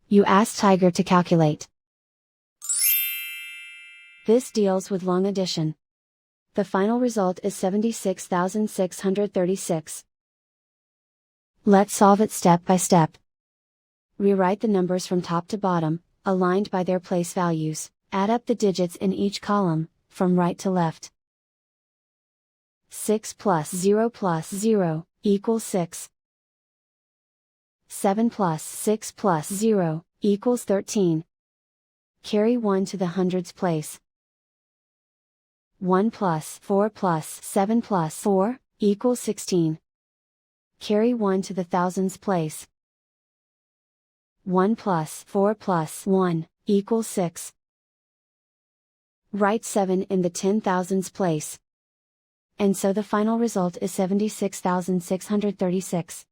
You ask Tiger to calculate. This deals with long addition. The final result is 76,636. Let's solve it step by step. Rewrite the numbers from top to bottom, aligned by their place values. Add up the digits in each column, from right to left. 6 plus 0 equals 6. 7 plus 6 plus 0 equals 13. Carry 1 to the hundreds place. 1 plus 4 plus 7 plus 4 equals 16. Carry 1 to the thousands place. 1 plus 4 plus 1 equals 6. Write 7 in the 10,000s place. And so the final result is 76,636.